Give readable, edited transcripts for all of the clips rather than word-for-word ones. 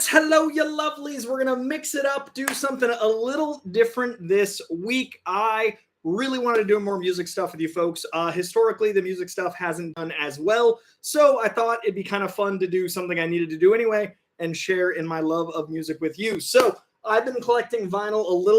Hello, you lovelies. We're going to mix it up, do something a little different this week. I really wanted to do more music stuff with you folks. Historically, the music stuff hasn't done as well, so I thought it'd be kind of fun to do something I needed to do anyway and share in my love of music with you. So I've been collecting vinyl only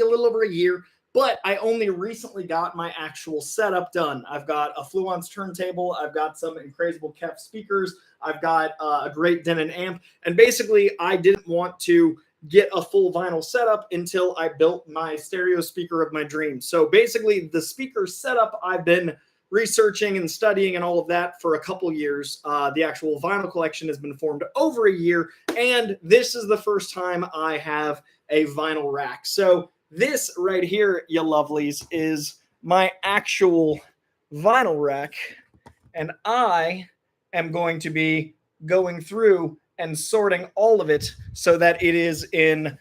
a little over a year, but I only recently got my actual setup done. I've got a Fluence turntable. I've got some incredible Kef speakers. I've got a great Denon amp. And basically, I didn't want to get a full vinyl setup until I built my stereo speaker of my dreams. So basically, the speaker setup, I've been researching and studying and all of that for a couple years. The actual vinyl collection has been formed over a year, and this is the first time I have a vinyl rack. So this right here, you lovelies, is my actual vinyl rack, and I am going to be going through and sorting all of it so that it is in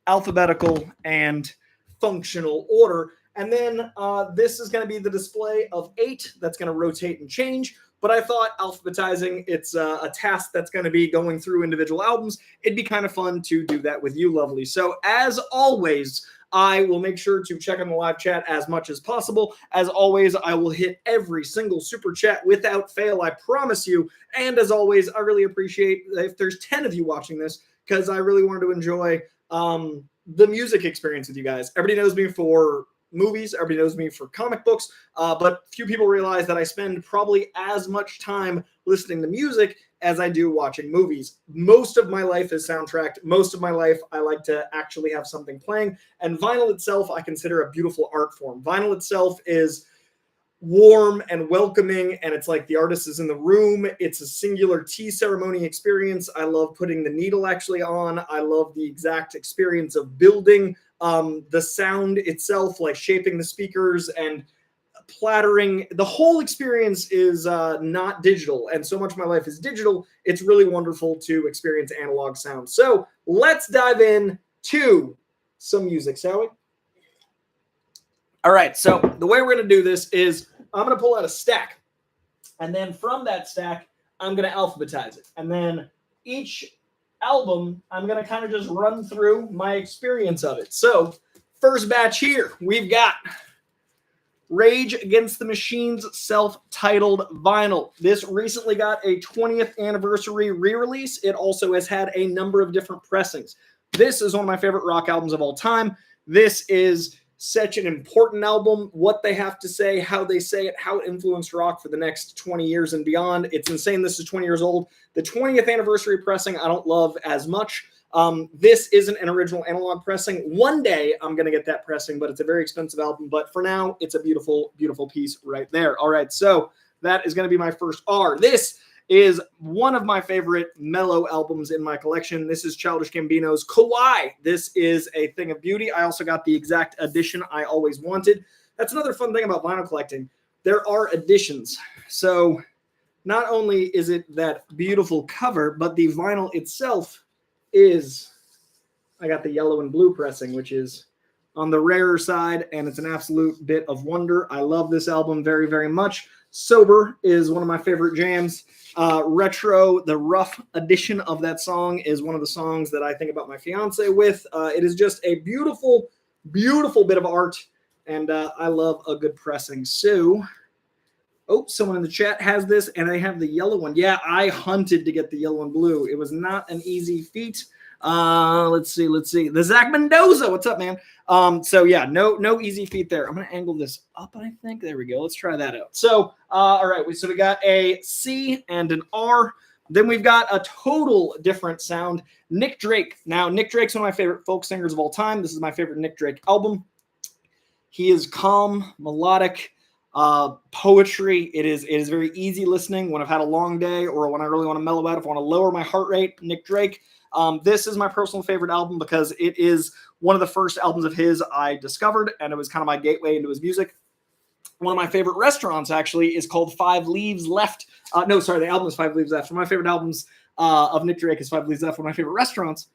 alphabetical and functional order. And then this is going to be the display of 8 that's going to rotate and change. But I thought alphabetizing, it's a task that's going to be going through individual albums. It'd be kind of fun to do that with you, lovely. So as always, I will make sure to check on the live chat as much as possible. As always, I will hit every single super chat without fail, I promise you. And as always, I really appreciate if there's 10 of you watching this, because I really wanted to enjoy the music experience with you guys. Everybody knows me for movies. Everybody knows me for comic books, but few people realize that I spend probably as much time listening to music as I do watching movies. Most of my life is soundtracked. Most of my life, I like to actually have something playing. And vinyl itself, I consider a beautiful art form. Vinyl itself is warm and welcoming, and it's like the artist is in the room. It's a singular tea ceremony experience. I love putting the needle actually on. I love the exact experience of building the sound itself, like shaping the speakers and plattering. The whole experience is not digital, and so much of my life is digital. It's really wonderful to experience analog sound. So let's dive in to some music, shall we? All right, so the way we're going to do this is I'm going to pull out a stack, and then from that stack, I'm going to alphabetize it. And then each album, I'm going to kind of just run through my experience of it. So first batch here, we've got Rage Against the Machine's self-titled vinyl. This recently got a 20th anniversary re-release. It also has had a number of different pressings. This is one of my favorite rock albums of all time. This is such an important album. What they have to say, how they say it, how it influenced rock for the next 20 years and beyond. It's insane this is 20 years old. The 20th anniversary pressing I don't love as much. This isn't an original analog pressing. One day I'm going to get that pressing, but it's a very expensive album. But for now, it's a beautiful, beautiful piece right there. All right, so that is going to be my first R. This is one of my favorite mellow albums in my collection. This is Childish Gambino's Kawaii. This is a thing of beauty. I also got the exact edition I always wanted. That's another fun thing about vinyl collecting. There are editions. So not only is it that beautiful cover, but the vinyl itself is, I got the yellow and blue pressing, which is on the rarer side, and it's an absolute bit of wonder. I love this album very, very much. Sober is one of my favorite jams. Retro, the rough edition of that song, is one of the songs that I think about my fiance with. It is just a beautiful, beautiful bit of art, and I love a good pressing. So, oh, someone in the chat has this, and they have the yellow one. Yeah, I hunted to get the yellow and blue. It was not an easy feat. Let's see. The Zach Mendoza. What's up, man? So yeah, no easy feat there. I'm going to angle this up, I think. There we go. Let's try that out. So, all right. So we got a C and an R. Then we've got a total different sound. Nick Drake. Now, Nick Drake's one of my favorite folk singers of all time. This is my favorite Nick Drake album. He is calm, melodic, poetry. It is very easy listening when I've had a long day or when I really want to mellow out. If I want to lower my heart rate, Nick Drake. This is my personal favorite album because it is one of the first albums of his I discovered, and it was kind of my gateway into his music. One of my favorite restaurants, actually, is called Five Leaves Left. No, sorry, the album is Five Leaves Left. One of my favorite albums of Nick Drake is Five Leaves Left. One of my favorite restaurants,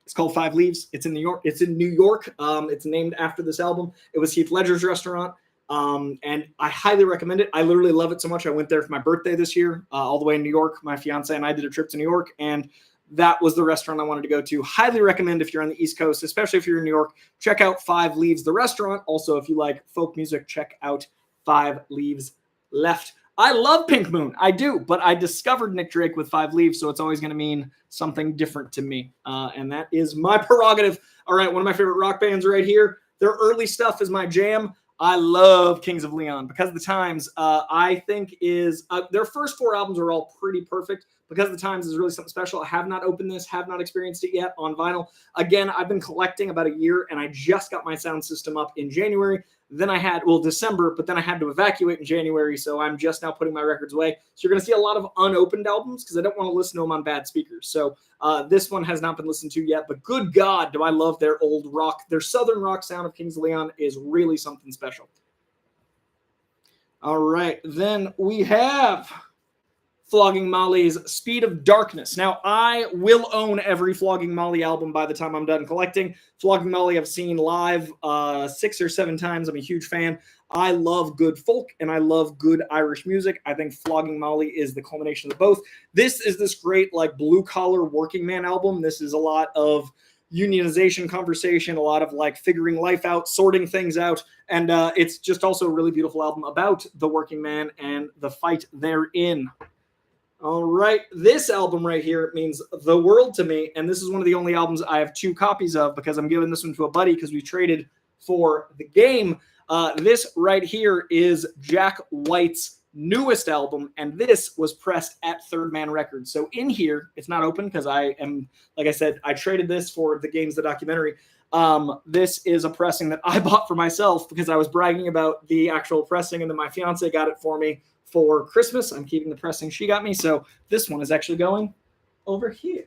it's called Five Leaves. It's in New York. It's named after this album. It was Heath Ledger's restaurant. And I highly recommend it. I literally love it so much. I went there for my birthday this year, all the way in New York. My fiance and I did a trip to New York, and that was the restaurant I wanted to go to. Highly recommend if you're on the East Coast, especially if you're in New York, check out Five Leaves, the restaurant. Also, if you like folk music, check out Five Leaves Left. I love Pink Moon. I do, but I discovered Nick Drake with Five Leaves, so it's always going to mean something different to me. And that is my prerogative. All right, one of my favorite rock bands right here. Their early stuff is my jam. I love Kings of Leon. Because of the Times, I think is their first 4 albums are all pretty perfect. Because of the Times is really something special. I have not opened this, have not experienced it yet on vinyl. Again, I've been collecting about a year, and I just got my sound system up in January. Then I had, December, but then I had to evacuate in January, so I'm just now putting my records away. So you're going to see a lot of unopened albums because I don't want to listen to them on bad speakers. So this one has not been listened to yet, but good God, do I love their old rock. Their southern rock sound of Kings of Leon is really something special. All right, then we have Flogging Molly's Speed of Darkness. Now, I will own every Flogging Molly album by the time I'm done collecting. Flogging Molly I've seen live 6 or 7 times. I'm a huge fan. I love good folk, and I love good Irish music. I think Flogging Molly is the culmination of both. This is this great, like, blue-collar working man album. This is a lot of unionization conversation, a lot of, like, figuring life out, sorting things out, and it's just also a really beautiful album about the working man and the fight therein. All right, this album right here means the world to me, and this is one of the only albums I have 2 copies of because I'm giving this one to a buddy because we traded for the game. This right here is Jack White's newest album, and this was pressed at Third Man Records. So in here, it's not open because I am, like I said, I traded this for the game's the documentary. This is a pressing that I bought for myself because I was bragging about the actual pressing, and then my fiance got it for me for Christmas. I'm keeping the pressing she got me, so this one is actually going over here.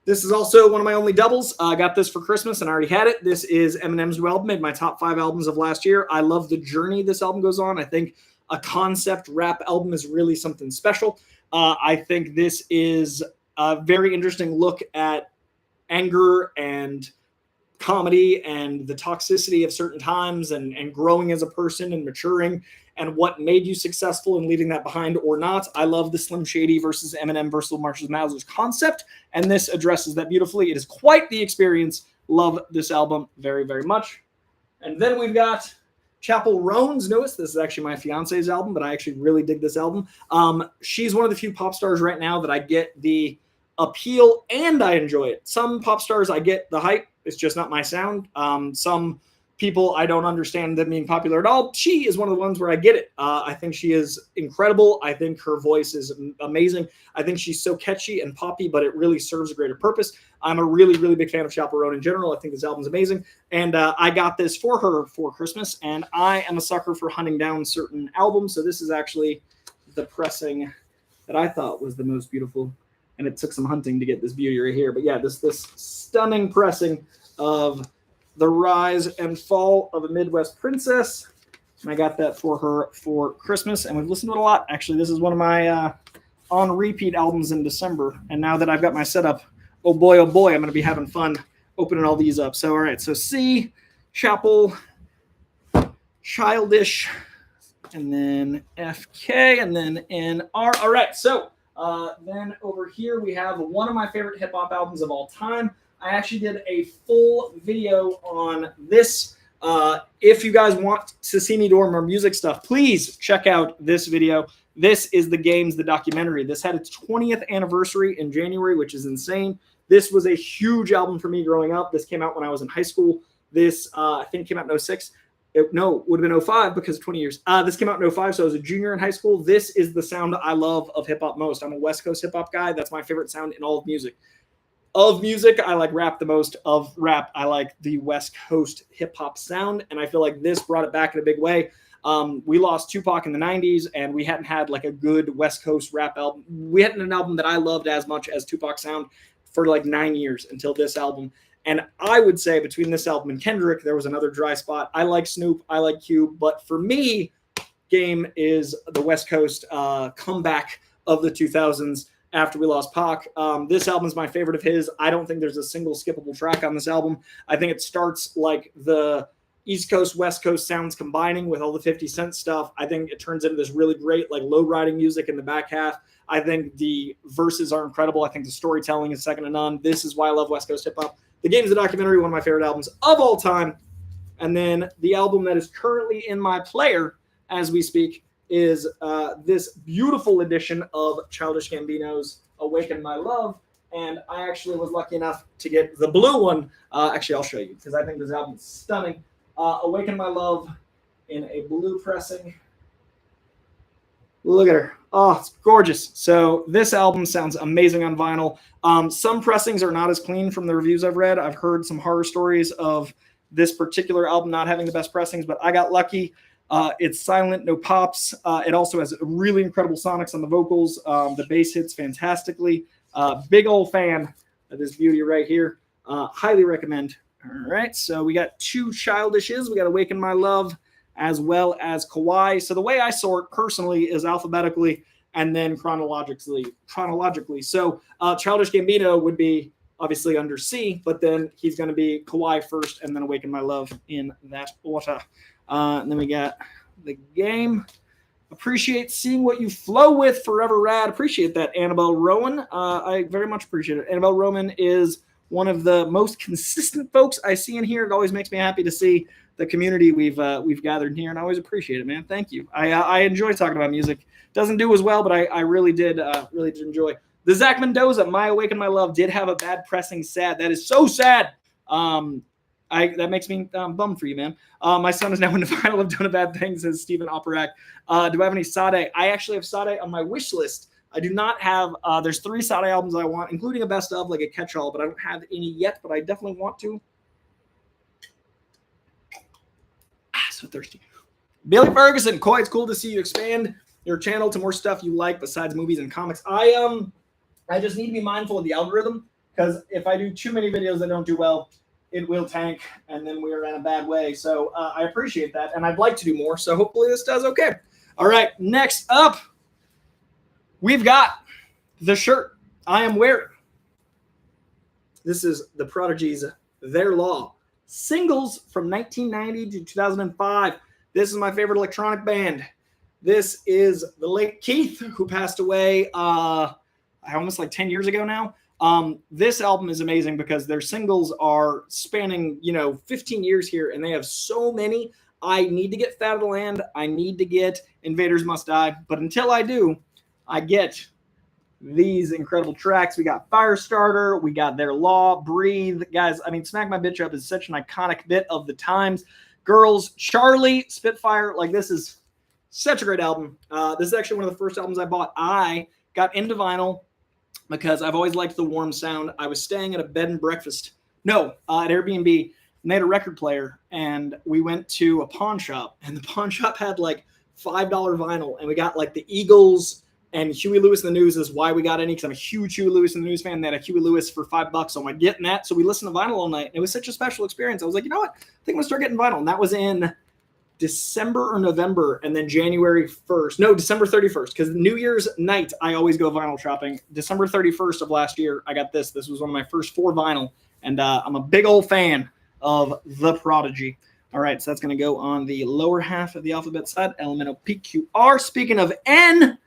This is also one of my only doubles. I got this for Christmas and I already had it. This is Eminem's new album, made my top 5 albums of last year. I love the journey this album goes on. I think a concept rap album is really something special. I think this is a very interesting look at anger and comedy and the toxicity of certain times and growing as a person and maturing and what made you successful and leaving that behind or not. I love the Slim Shady versus Eminem versus Marshall Mathers concept, and this addresses that beautifully. It is quite the experience. Love this album very, very much. And then we've got Chappell Roan's newest. This is actually my fiance's album, but I actually really dig this album. She's one of the few pop stars right now that I get the appeal and I enjoy it. Some pop stars I get the hype. It's just not my sound. Some people I don't understand them being popular at all. She is one of the ones where I get it. I think she is incredible. I think her voice is amazing. I think she's so catchy and poppy, but it really serves a greater purpose. I'm a really, really big fan of Chappell Roan in general. I think this album's amazing. And I got this for her for Christmas, and I am a sucker for hunting down certain albums. So this is actually the pressing that I thought was the most beautiful. And it took some hunting to get this beauty right here. But yeah, this stunning pressing of The Rise and Fall of a Midwest Princess. And I got that for her for Christmas, and we've listened to it a lot. Actually, this is one of my on repeat albums in December. And now that I've got my setup, oh boy, I'm going to be having fun opening all these up. So, all right, so C, Chappell, Childish, and then FK, and then NR. All right, so then over here we have one of my favorite hip-hop albums of all time. I actually did a full video on this. If you guys want to see me do more music stuff, please check out this video. This is The Games, the documentary. This had its 20th anniversary in January, which is insane. This was a huge album for me growing up. This came out when I was in high school. This, I think, came out in 06. No, it would have been 05 because of 20 years. This came out in 05, so I was a junior in high school. This is the sound I love of hip-hop most. I'm a West Coast hip-hop guy. That's my favorite sound in all of music. Of music, I like rap the most. Of rap, I like the West Coast hip-hop sound, and I feel like this brought it back in a big way. We lost Tupac in the 90s, and we hadn't had like a good West Coast rap album. We hadn't an album that I loved as much as Tupac's sound for like 9 years until this album. And I would say between this album and Kendrick, there was another dry spot. I like Snoop, I like Cube, but for me, Game is the West Coast comeback of the 2000s after we lost Pac. This album is my favorite of his. I don't think there's a single skippable track on this album. I think it starts like the East Coast, West Coast sounds combining with all the 50 Cent stuff. I think it turns into this really great, like, low riding music in the back half. I think the verses are incredible. I think the storytelling is second to none. This is why I love West Coast hip hop. The Game's a Documentary, one of my favorite albums of all time. And then the album that is currently in my player as we speak is this beautiful edition of Childish Gambino's Awaken My Love. And I actually was lucky enough to get the blue one. Actually, I'll show you because I think this album is stunning. Awaken My Love in a blue pressing. Look at her. Oh, it's gorgeous. So this album sounds amazing on vinyl. Some pressings are not as clean from the reviews I've read. I've heard some horror stories of this particular album not having the best pressings, but I got lucky. It's silent, no pops. It also has really incredible sonics on the vocals. The bass hits fantastically. Big old fan of this beauty right here. Highly recommend. All right, so we got two Childishes. We got Awaken My Love as well as Kawaii. So the way I sort personally is alphabetically and then chronologically. So Childish Gambino would be obviously under C, but then he's going to be Kawaii first and then Awaken My Love in that order. And then we got The Game. Appreciate seeing what you flow with. Forever Rad. Appreciate that, Annabelle Rowan. I very much appreciate it. Annabelle Rowan is one of the most consistent folks I see in here. It always makes me happy to see the community we've gathered here, and I always appreciate it, man. Thank you. I enjoy talking about music. Doesn't do as well, but I really did enjoy. The Zach Mendoza, My Awaken My Love, did have a bad pressing. Sad. That is so sad. That makes me bummed for you, man. My son is now in the final of Done Bad Things, says Stephen Operac. Do I have any Sade? I actually have Sade on my wish list. I do not have, there's 3 Sade albums I want, including a best of, like a catch-all, but I don't have any yet, but I definitely want to. So thirsty. Billy Ferguson, Coy, it's cool to see you expand your channel to more stuff you like besides movies and comics. I just need to be mindful of the algorithm, because if I do too many videos that don't do well, it will tank, and then we are in a bad way. So I appreciate that, and I'd like to do more, so hopefully this does okay. All right, next up, we've got the shirt I am wearing. This is the Prodigy's Their Law. Singles from 1990 to 2005. This is my favorite electronic band. This is the late Keith, who passed away almost like 10 years ago now. This album is amazing because their singles are spanning, 15 years here, and they have so many. I need to get Fat of the Land. I need to get Invaders Must Die. But until I do, I get these incredible tracks. We got Firestarter. We got Their Law, Breathe. Guys, Smack My Bitch Up is such an iconic bit of the times. Girls, Charlie, Spitfire. Like, this is such a great album. This is actually one of the first albums I bought. I got into vinyl because I've always liked the warm sound. I was staying at a bed and breakfast. No, at Airbnb. And they had a record player, and we went to a pawn shop, and the pawn shop had like $5 vinyl, and we got like the Eagles and Huey Lewis and the News is why we got any, because I'm a huge Huey Lewis and the News fan. They had a Huey Lewis for $5, so I'm like getting that. So we listened to vinyl all night, and it was such a special experience. I was like, you know what? I think I'm gonna start getting vinyl, and that was in December or November, and then January 1st. No, December 31st, because New Year's night, I always go vinyl shopping. December 31st of last year, I got this. This was one of my first 4 vinyl, and I'm a big old fan of The Prodigy. All right, so that's going to go on the lower half of the alphabet side, elemental PQR. Speaking of N,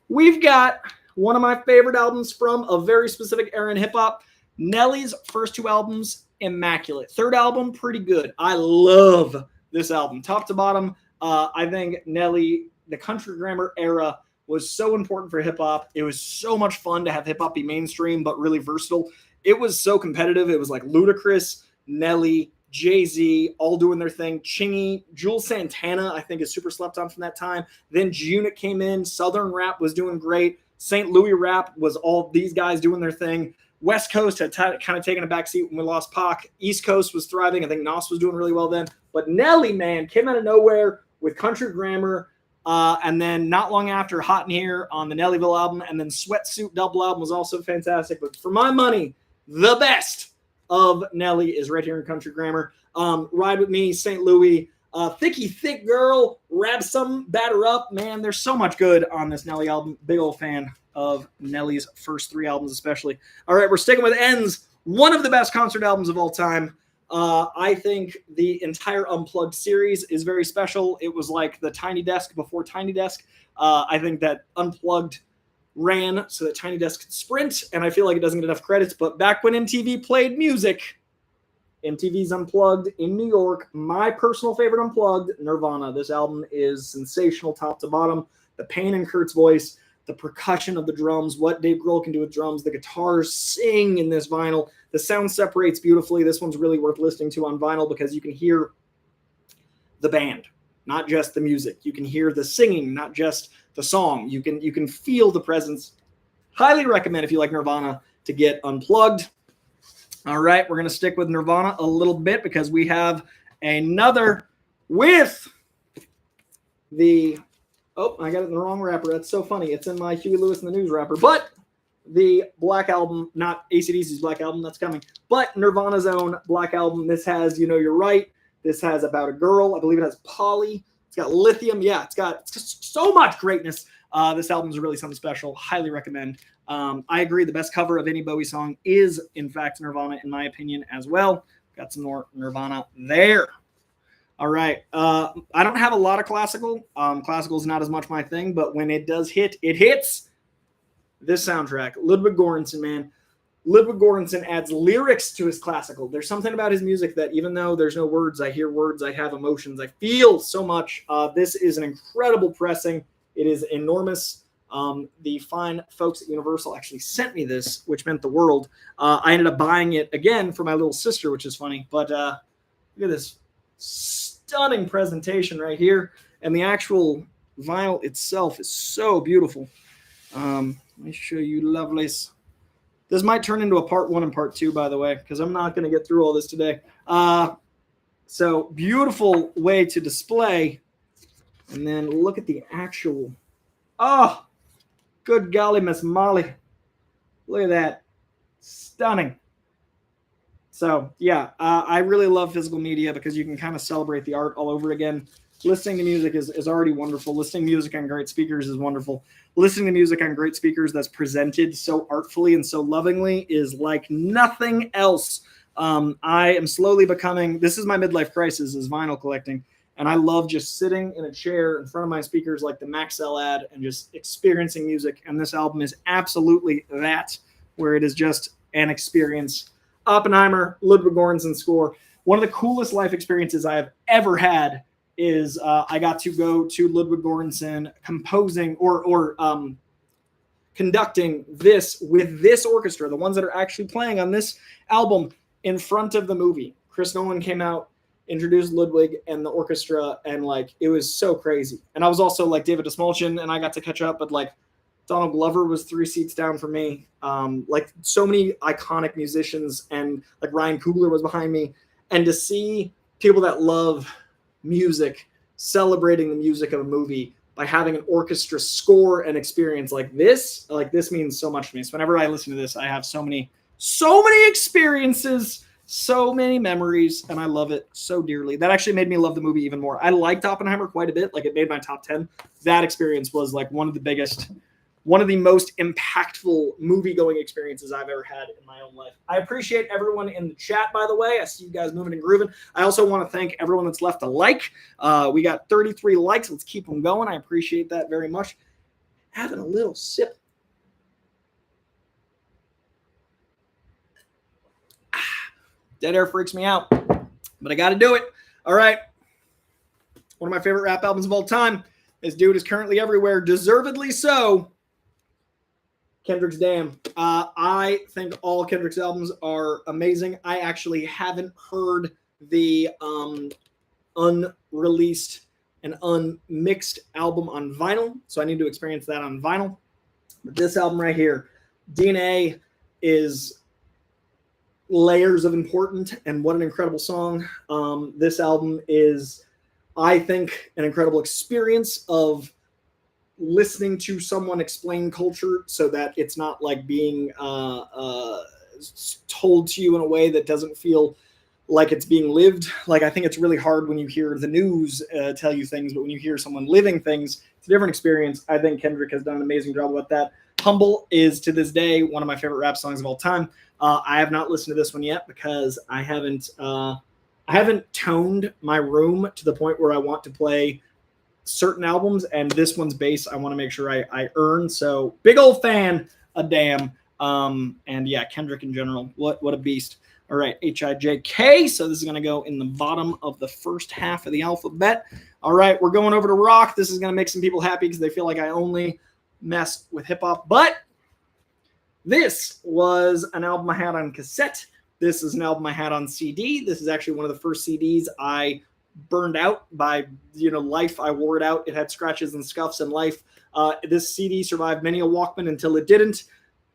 we've got one of my favorite albums from a very specific era in hip-hop. Nelly's first 2 albums, immaculate. 3rd album, pretty good. I love this album, top to bottom. I think Nelly, the country grammar era, was so important for hip-hop. It was so much fun to have hip-hop be mainstream, but really versatile. It was so competitive. It was like Ludacris, Nelly, Jay-Z, all doing their thing. Chingy, Jules Santana, I think, is super slept on from that time. Then G-Unit came in. Southern rap was doing great. St. Louis rap was all these guys doing their thing. West Coast had kind of taken a backseat when we lost Pac. East Coast was thriving. I think Nas was doing really well then. But Nelly, man, came out of nowhere with country grammar. And then not long after, Hot in Here on the Nellyville album. And then Sweatsuit double album was also fantastic. But for my money, the best of Nelly is right here in country grammar. Ride With Me, St. Louis, Thicky Thick Girl, Rap Some, Batter Up. Man, there's so much good on this Nelly album. Big old fan of Nelly's first 3 albums especially. All right, we're sticking with N's. One of the best concert albums of all time. I think the entire Unplugged series is very special. It was like the Tiny Desk before Tiny Desk. I think that Unplugged ran so that Tiny Desk could sprint, and I feel like it doesn't get enough credits. But back when MTV played music, MTV's Unplugged in New York, my personal favorite Unplugged, Nirvana. This album is sensational top to bottom. The pain in Kurt's voice, the percussion of the drums, what Dave Grohl can do with drums, the guitars sing in this vinyl. The sound separates beautifully. This one's really worth listening to on vinyl because you can hear the band, not just the music. You can hear the singing, not just the song. You can feel the presence. Highly recommend if you like Nirvana to get Unplugged. All right, we're going to stick with Nirvana a little bit because we have another with the... Oh, I got it in the wrong wrapper. That's so funny. It's in my Huey Lewis and the News wrapper. But the Black Album, not AC/DC's Black Album, that's coming, but Nirvana's own Black Album. This has You Know You're Right. This has About a Girl. I believe it has Polly. It's got Lithium. Yeah, it's just so much greatness. This album is really something special. Highly recommend. I agree. The best cover of any Bowie song is, in fact, Nirvana, in my opinion, as well. Got some more Nirvana there. All right. I don't have a lot of classical. Classical is not as much my thing, but when it does hit, it hits. This soundtrack, Ludwig Göransson, man. Ludwig Göransson adds lyrics to his classical. There's something about his music that even though there's no words, I hear words, I have emotions, I feel so much. This is an incredible pressing. It is enormous. The fine folks at Universal actually sent me this, which meant the world. I ended up buying it again for my little sister, which is funny. But look at this stunning presentation right here. And the actual vinyl itself is so beautiful. Let me show you lovelies. This might turn into a part 1 and part 2, by the way, because I'm not going to get through all this today. So beautiful way to display. And then look at the actual. Oh, good golly, Miss Molly. Look at that. Stunning. So, yeah, I really love physical media because you can kind of celebrate the art all over again. Listening to music is already wonderful. Listening to music on great speakers is wonderful. Listening to music on great speakers that's presented so artfully and so lovingly is like nothing else. I am slowly becoming, this is my midlife crisis, is vinyl collecting. And I love just sitting in a chair in front of my speakers like the Maxell ad and just experiencing music. And this album is absolutely that, where it is just an experience. Oppenheimer, Ludwig Göransson score. One of the coolest life experiences I have ever had is I got to go to Ludwig Göransson composing or conducting this with this orchestra, the ones that are actually playing on this album in front of the movie. Chris Nolan came out, introduced Ludwig and the orchestra, and like it was so crazy. And I was also like David Desmolchin, and I got to catch up, but like Donald Glover was 3 seats down for me. Like so many iconic musicians, and like Ryan Coogler was behind me. And to see people that love music celebrating the music of a movie by having an orchestra score an experience like this means so much to me. So whenever I listen to this, I have so many experiences, so many memories, and I love it so dearly. That actually made me love the movie even more. I liked Oppenheimer quite a bit. Like it made my top 10. That experience was like one of the most impactful movie-going experiences I've ever had in my own life. I appreciate everyone in the chat, by the way. I see you guys moving and grooving. I also want to thank everyone that's left a like. We got 33 likes. Let's keep them going. I appreciate that very much. Having a little sip. Dead air freaks me out, but I got to do it. All right. One of my favorite rap albums of all time. This dude is currently everywhere, deservedly so. Kendrick's Damn. I think all Kendrick's albums are amazing. I actually haven't heard the unreleased and unmixed album on vinyl, so I need to experience that on vinyl. But this album right here, DNA, is layers of important, and what an incredible song. This album is, I think, an incredible experience of listening to someone explain culture so that it's not like being told to you in a way that doesn't feel like it's being lived. Like, I think it's really hard when you hear the news tell you things, but when you hear someone living things, it's a different experience. I think Kendrick has done an amazing job about that. Humble is to this day one of my favorite rap songs of all time. I have not listened to this one yet because I haven't toned my room to the point where I want to play certain albums, and this one's bass I want to make sure I earn. So big old fan of Damn. And yeah, Kendrick in general, what a beast. All right, H-I-J-K. So this is going to go in the bottom of the first half of the alphabet. All right, we're going over to rock. This is going to make some people happy because they feel like I only mess with hip hop. But this was an album I had on cassette. This is an album I had on CD. This is actually one of the first CDs I burned out by, life. I wore it out. It had scratches and scuffs in life. This CD survived many a Walkman until it didn't.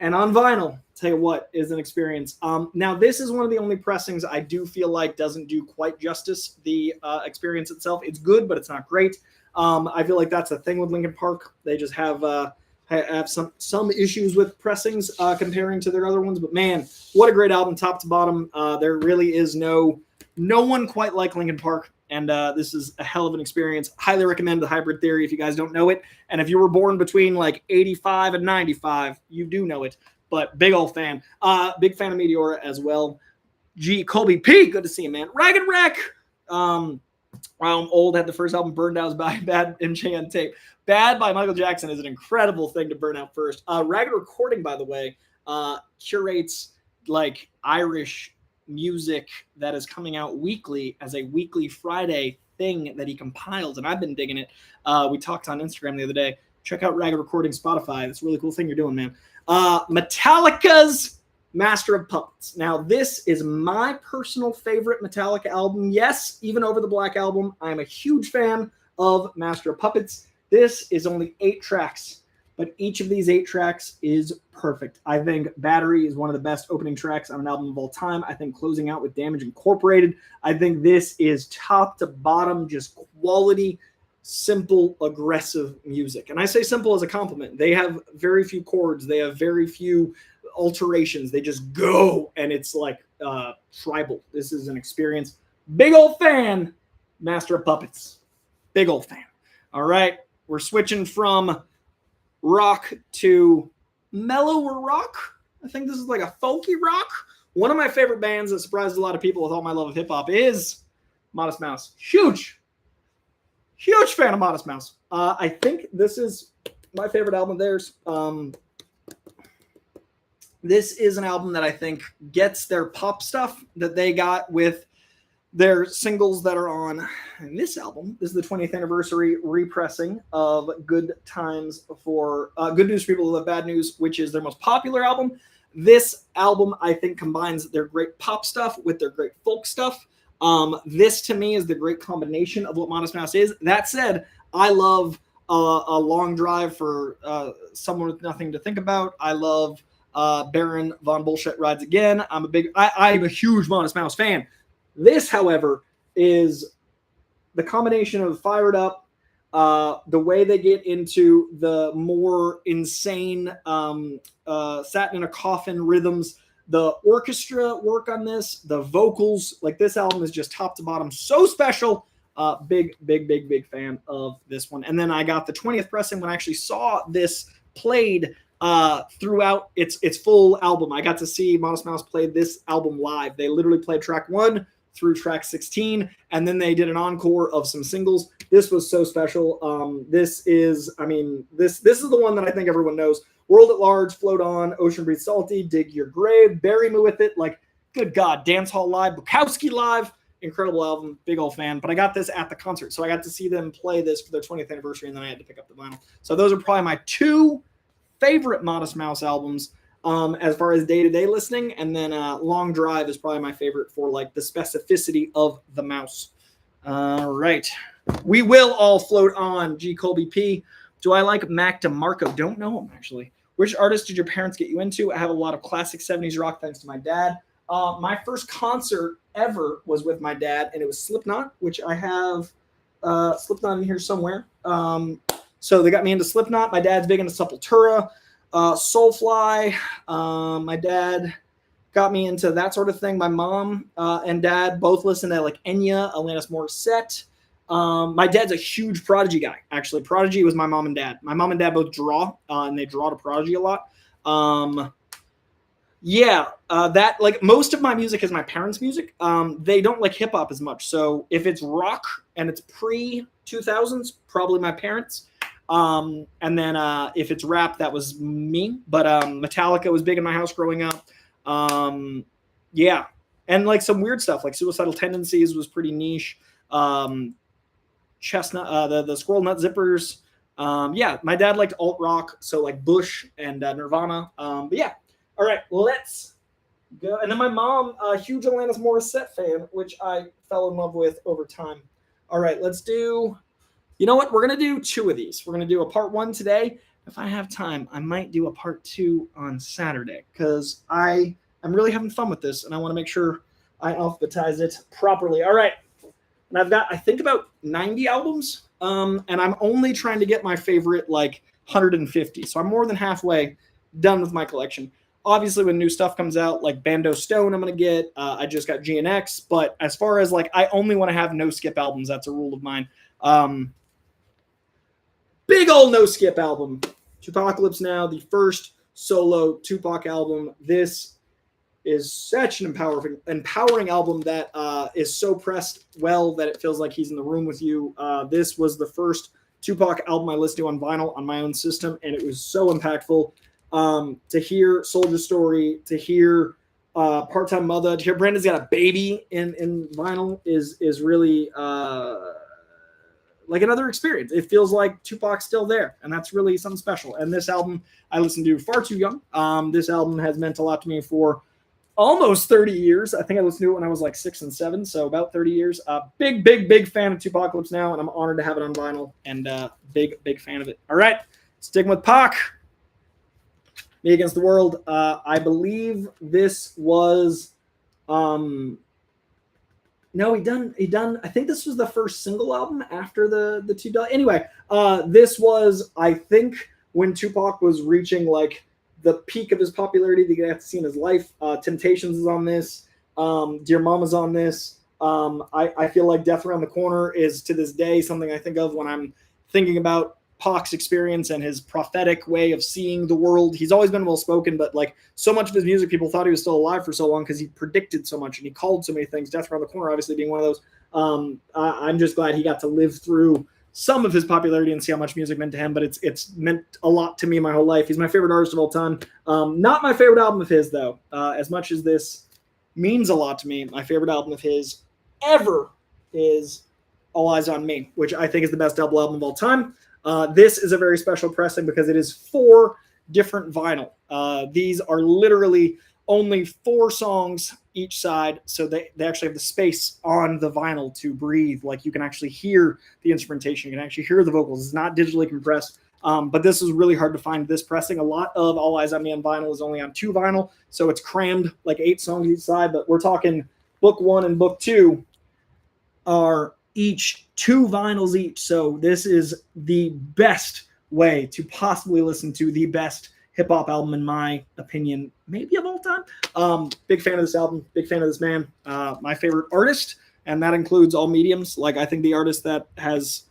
And on vinyl, tell you what, is an experience. Now, this is one of the only pressings I do feel like doesn't do quite justice the experience itself. It's good, but it's not great. I feel like that's a thing with Linkin Park. They just have some issues with pressings comparing to their other ones. But man, what a great album, top to bottom. There really is no one quite like Linkin Park. And this is a hell of an experience. Highly recommend The Hybrid Theory if you guys don't know it. And if you were born between like 85 and 95, you do know it. But big old fan. Big fan of Meteora as well. Colby P, good to see you, man. Ragged Wreck. I'm old, had the first album burned out by Bad MJ on tape. Bad by Michael Jackson is an incredible thing to burn out first. Ragged Recording, by the way, curates like Irish music that is coming out weekly as a weekly Friday thing that he compiled, and I've been digging it. We talked on Instagram the other day. Check out Ragged Recording Spotify. It's a really cool thing you're doing, man. Metallica's Master of Puppets. Now, this is my personal favorite Metallica album. Yes, even over the Black Album. I am a huge fan of Master of Puppets. This is only 8 tracks, but each of these 8 tracks is perfect. I think Battery is one of the best opening tracks on an album of all time. I think closing out with Damage Incorporated. I think this is top to bottom, just quality, simple, aggressive music. And I say simple as a compliment. They have very few chords. They have very few alterations. They just go, and it's like tribal. This is an experience. Big old fan, Master of Puppets. Big old fan. All right, we're switching from rock to mellower rock. I think this is like a folky rock. One of my favorite bands that surprised a lot of people with all my love of hip hop is Modest Mouse. Huge fan of Modest Mouse. I think this is my favorite album of theirs. This is an album that I think gets their pop stuff that they got with their singles that are on this album. This is the 20th anniversary repressing of Good Times for Good News for People Who Love Bad News, which is their most popular album. This album, I think, combines their great pop stuff with their great folk stuff. This, to me, is the great combination of what Modest Mouse is. That said, I love A Long Drive for Someone with Nothing to Think About. I love Baron Von Bullshit Rides Again. I'm a huge Modest Mouse fan. This, however, is the combination of Fired Up, the way they get into the more insane Satin in a Coffin rhythms, the orchestra work on this, the vocals. Like, this album is just top to bottom so special. Big fan of this one. And then I got the 20th pressing when I actually saw this played throughout its full album. I got to see Modest Mouse play this album live. They literally played track 1 through track 16, and then they did an encore of some singles. This was so special. This is the one that I think everyone knows. World at Large, Float On, Ocean Breathe Salty, Dig Your Grave, Bury Me With It. Like, good God, Dance Hall Live, Bukowski Live, incredible album, big old fan. But I got this at the concert, so I got to see them play this for their 20th anniversary, and then I had to pick up the vinyl. So those are probably my 2 favorite Modest Mouse albums. As far as day-to-day listening, and then Long Drive is probably my favorite for like the specificity of the mouse. All right. We will all float on. G. Colby P. Do I like Mac DeMarco? Don't know him, actually. Which artist did your parents get you into? I have a lot of classic 70s rock thanks to my dad. My first concert ever was with my dad, and it was Slipknot, which I have Slipknot in here somewhere. So they got me into Slipknot. My dad's big into Sepultura. Soulfly. My dad got me into that sort of thing. My mom and dad both listen to like Enya, Alanis Morrisette. My dad's a huge Prodigy guy. Actually, Prodigy was my mom and dad. My mom and dad both draw, and they draw to Prodigy a lot. That like most of my music is my parents' music. They don't like hip hop as much. So if it's rock and it's pre 2000s, probably my parents. And then if it's rap, that was me. But Metallica was big in my house growing up. Yeah, and like some weird stuff like Suicidal Tendencies was pretty niche. Chestnut, the Squirrel Nut Zippers. Yeah, my dad liked alt rock, so like Bush and Nirvana. But yeah, all right, let's go. And then my mom, a huge Alanis Morrisette fan, which I fell in love with over time. All right, let's do. You know what? We're gonna do 2 of these. We're gonna do a part 1 today. If I have time, I might do a part 2 on Saturday because I'm really having fun with this, and I want to make sure I alphabetize it properly. All right. And I've got, I think, about 90 albums, and I'm only trying to get my favorite, like, 150. So I'm more than halfway done with my collection. Obviously, when new stuff comes out, like Bando Stone, I'm going to get. I just got GNX. But as far as, like, I only want to have no-skip albums. That's a rule of mine. Big old no-skip album. Tupacalypse Now, the first solo Tupac album. This is such an empowering album that is so pressed well that it feels like he's in the room with you. This was the first Tupac album I listened to on vinyl on my own system, and it was so impactful. To hear Soldier Story, to hear Part-Time Mother, to hear Brandon's Got a Baby in vinyl is really like another experience. It feels like Tupac's still there, and that's really something special. And this album I listened to far too young. This album has meant a lot to me for almost 30 years. I think I listened to it when I was like 6 and 7, so about 30 years. Big fan of Tupacalypse Now, and I'm honored to have it on vinyl, and big fan of it. All right, sticking with Pac. Me Against the World. I believe this was no, he done. I think this was the first single album after the two. Anyway, this was, I think, when Tupac was reaching like the peak of his popularity that you got to see in his life. Temptations is on this. Dear Mama's on this. I feel like Death Around the Corner is to this day something I think of when I'm thinking about Pac's experience and his prophetic way of seeing the world. He's always been well-spoken, but like so much of his music, people thought he was still alive for so long because he predicted so much and he called so many things. Death Around the Corner obviously being one of those. I'm just glad he got to live through some of his popularity and see how much music meant to him, but it's meant a lot to me my whole life. He's my favorite artist of all time. Not my favorite album of his, though. As much as this means a lot to me, my favorite album of his ever is All Eyes on Me, which I think is the best double album of all time. This is a very special pressing because it is 4 different vinyl. These are literally only 4 songs each side, so they actually have the space on the vinyl to breathe. Like you can actually hear the instrumentation, you can actually hear the vocals. It's not digitally compressed, but this is really hard to find this pressing. A lot of All Eyes on Me on vinyl is only on 2 vinyl, so it's crammed like 8 songs each side, but we're talking book 1 and book 2 are each 2 vinyls each. So this is the best way to possibly listen to the best hip hop album, in my opinion, maybe of all time. Big fan of this album, big fan of this man. My favorite artist, and that includes all mediums. Like I think the artist that has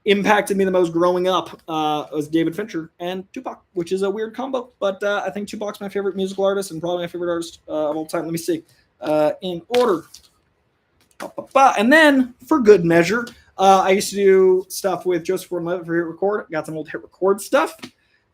impacted me the most growing up was David Fincher and Tupac, which is a weird combo. But I think Tupac's my favorite musical artist and probably my favorite artist of all time. Let me see. In order. And then, for good measure, I used to do stuff with Joseph Gordon-Levitt for Hit Record. Got some old Hit Record stuff.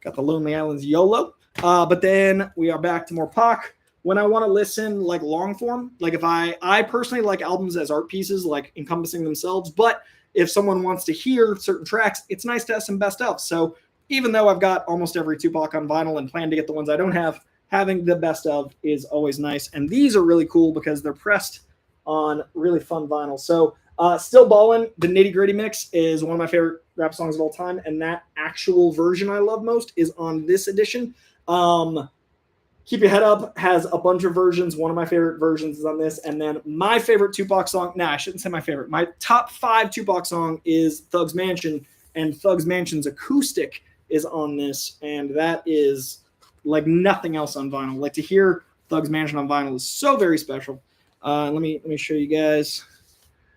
Got the Lonely Islands YOLO. But then we are back to more Pac. When I want to listen like long form, like if I personally like albums as art pieces, like encompassing themselves. But if someone wants to hear certain tracks, it's nice to have some best of. So even though I've got almost every Tupac on vinyl and plan to get the ones I don't have, having the best of is always nice. And these are really cool because they're pressed on really fun vinyl. So Still Ballin', the Nitty Gritty mix is one of my favorite rap songs of all time, and that actual version I love most is on this edition. Keep Your Head Up has a bunch of versions. One of my favorite versions is on this, and then my favorite Tupac song, I shouldn't say my favorite. My top 5 Tupac song is Thug's Mansion, and Thug's Mansion's acoustic is on this, and that is like nothing else on vinyl. Like to hear Thug's Mansion on vinyl is so very special. Let me show you guys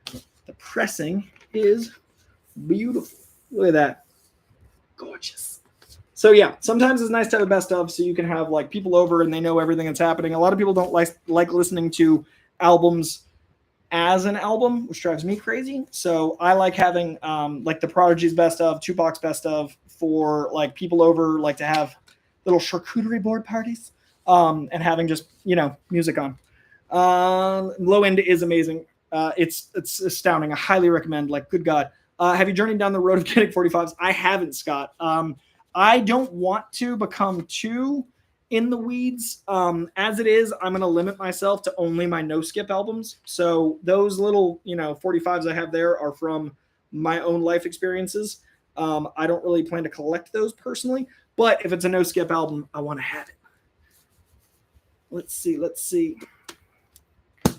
the pressing. is beautiful. Look at that. Gorgeous. So yeah, sometimes it's nice to have a best of so you can have like people over and they know everything that's happening. A lot of people don't like listening to albums as an album, which drives me crazy. So I like having like the Prodigy's best of, Tupac's best of for like people over, like to have little charcuterie board parties and having just, music on. Low End is amazing. It's astounding. I highly recommend. Like, good God. Have you journeyed down the road of getting 45s? I haven't, Scott. I don't want to become too in the weeds. As it is, I'm going to limit myself to only my no skip albums. So those little, 45s I have there are from my own life experiences. I don't really plan to collect those personally, but if it's a no skip album, I want to have it. Let's see.